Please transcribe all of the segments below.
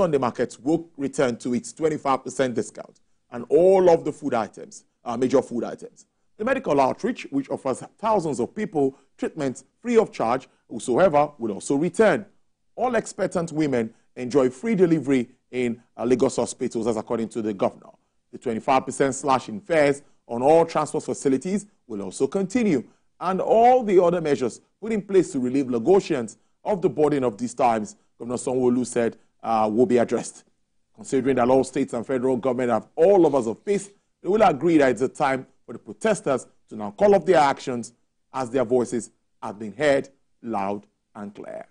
Sunday market will return to its 25% discount on all of the food items, major food items. The medical outreach, which offers thousands of people treatment free of charge, whosoever will also return. All expectant women enjoy free delivery in Lagos hospitals, as according to the governor. The 25% slash in fares on all transport facilities will also continue, and all the other measures put in place to relieve Lagosians of the burden of these times, Governor Sanwo-Olu said, will be addressed. Considering that all states and federal government have all levels of peace, they will agree that it's a time for the protesters to now call off their actions as their voices have been heard loud and clear.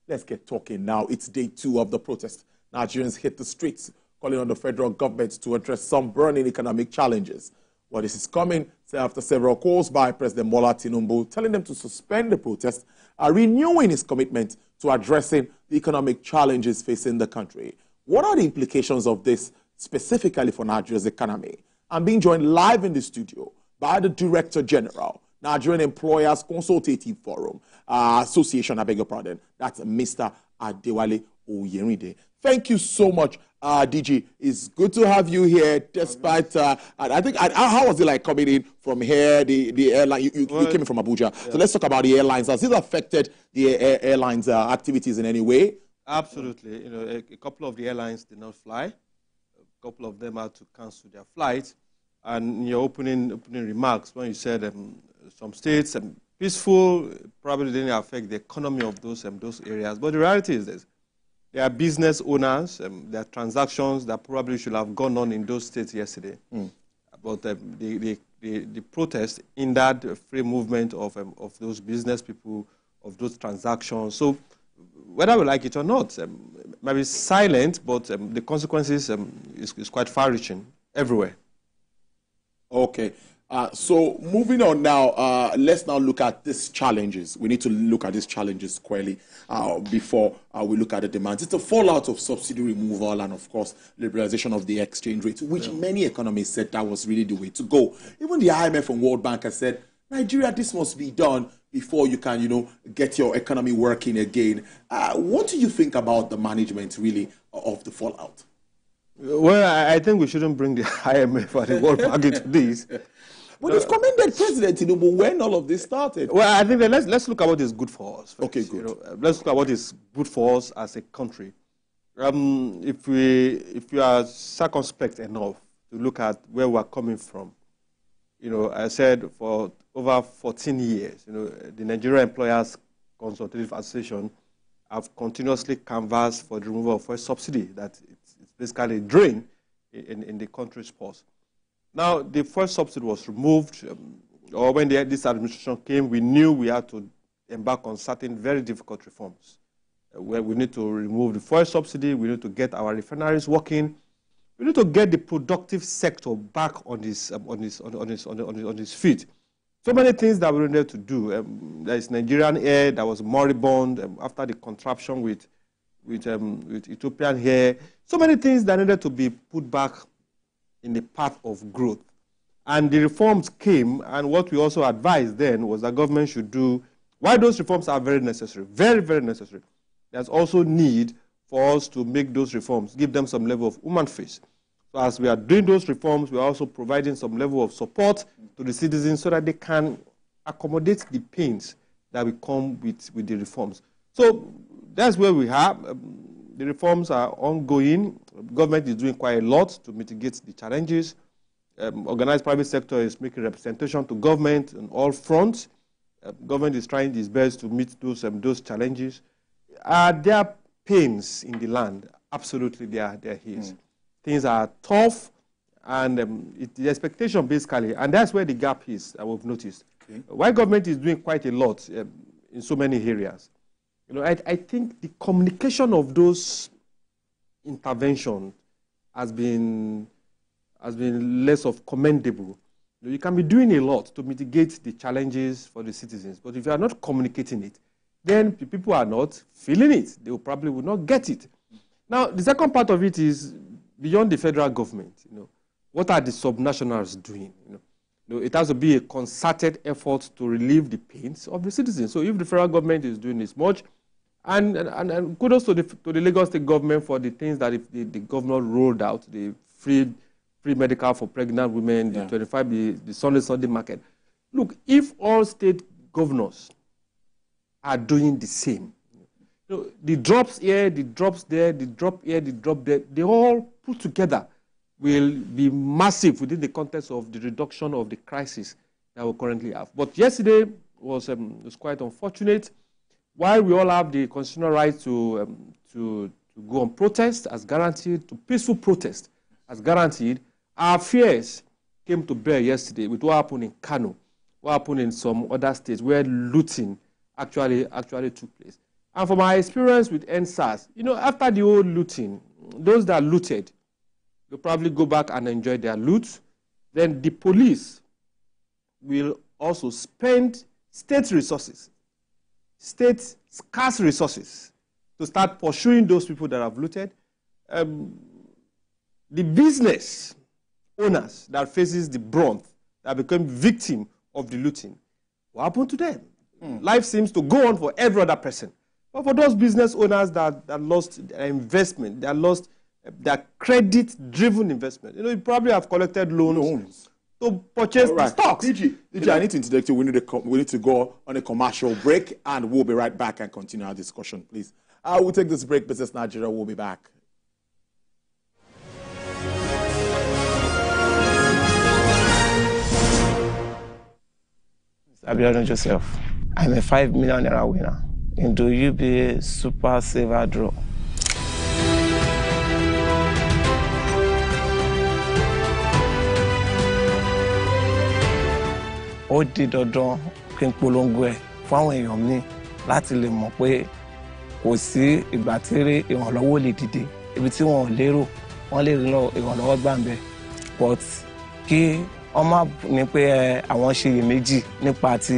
Let's get talking now. It's day 2 of the protest. Nigerians hit the streets, calling on the federal government to address some burning economic challenges. Well, this is coming after several calls by President Bola Tinubu telling them to suspend the protest, renewing his commitment to addressing the economic challenges facing the country. What are the implications of this specifically for Nigeria's economy? I'm being joined live in the studio by the Director General, Nigerian Employers Consultative Forum Association, I beg your pardon. That's Mr. Adewale Oyerinde. Thank you so much, DG. It's good to have you here, despite, I think, how was it like coming in from here, the airline? You came in from Abuja. Yeah. So let's talk about the airlines. Has it affected the airlines' activities in any way? Absolutely. You know, a couple of the airlines did not fly. A couple of them had to cancel their flights. And in your opening remarks, when you said some states peaceful, probably didn't affect the economy of those areas. But the reality is this. There are business owners, there are transactions that probably should have gone on in those states yesterday. But the protest in that free movement of those business people, of those transactions. So whether we like it or not, might be silent, but the consequences is quite far-reaching everywhere. Okay. So moving on now, let's now look at these challenges. We need to look at these challenges squarely before we look at the demands. It's a fallout of subsidy removal and, of course, liberalization of the exchange rate, which many economists said that was really the way to go. Even the IMF and World Bank has said, Nigeria, this must be done before you can, get your economy working again. What do you think about the management, really, of the fallout? Well, I think we shouldn't bring the IMF and the World Bank into this. But you've commended President Tinubu when all of this started. Well, I think that let's look at what is good for us first. Okay, good. Let's look at what is good for us as a country. If we are circumspect enough to look at where we are coming from, I said for over 14 years, the Nigerian Employers Consultative Association have continuously canvassed for the removal of fuel subsidy. That it's basically a drain in the country's purse. Now, the first subsidy was removed, or when this administration came, we knew we had to embark on certain very difficult reforms, where we need to remove the first subsidy, we need to get our refineries working, we need to get the productive sector back on his feet. So many things that we needed to do. There is Nigerian Air that was moribund after the contraption with Ethiopian Air. So many things that needed to be put back in the path of growth. And the reforms came, and what we also advised then was that government should do, while those reforms are very necessary, very, very necessary, there's also need for us to make those reforms, give them some level of human face. So as we are doing those reforms, we are also providing some level of support to the citizens so that they can accommodate the pains that will come with the reforms. So that's where we are. The reforms are ongoing. Government is doing quite a lot to mitigate the challenges. Organized private sector is making representation to government on all fronts. Government is trying its best to meet those challenges. There are pains in the land. Absolutely, there is. Things are tough, and the expectation basically, and that's where the gap is, I have noticed. Okay. While government is doing quite a lot in so many areas, I think the communication of those interventions has been less of commendable. You can be doing a lot to mitigate the challenges for the citizens, but if you are not communicating it, then people are not feeling it. They probably will not get it. Now, the second part of it is beyond the federal government. What are the subnationals doing? It has to be a concerted effort to relieve the pains of the citizens. So if the federal government is doing this much, And kudos to the Lagos State government for the things that the governor rolled out, the free medical for pregnant women, the 25, the Sunday market. Look, if all state governors are doing the same, you know, the drops here, the drops there, the drop here, the drop there, they all put together will be massive within the context of the reduction of the crisis that we currently have. But yesterday was quite unfortunate. While we all have the constitutional right to go on protest as guaranteed, to peaceful protest as guaranteed, our fears came to bear yesterday with what happened in Kano, what happened in some other states where looting actually took place. And from my experience with NSAS, you know, after the whole looting, those that looted, they'll probably go back and enjoy their loot. Then the police will also spend state resources, state scarce resources, to start pursuing those people that have looted. The business owners that faces the brunt, that become victim of the looting, what happened to them? Life seems to go on for every other person. But for those business owners that lost their investment, that lost their credit-driven investment, you know, you probably have collected loans to purchase the stocks. DG, I need to interject you. We need to go on a commercial break, and we'll be right back and continue our discussion, please. We'll take this break. Business Nigeria will be back. Abiodun Joseph. I'm a 5 million naira winner in the UBA Super Saver Draw. Ó di dandan kí n polongo ẹ̀ fún àwọn èèyàn mi láti lè mọ̀ pé kò sí ìgbà tí ìrànlọ́wọ́ lè dìde ibi tí wọn ò lérò wọ́n lè rí ìrànlọ́wọ́ gbà ń bẹ̀, but kí wọ́n má ní pé àwọn ṣe iyèméjì nípa ti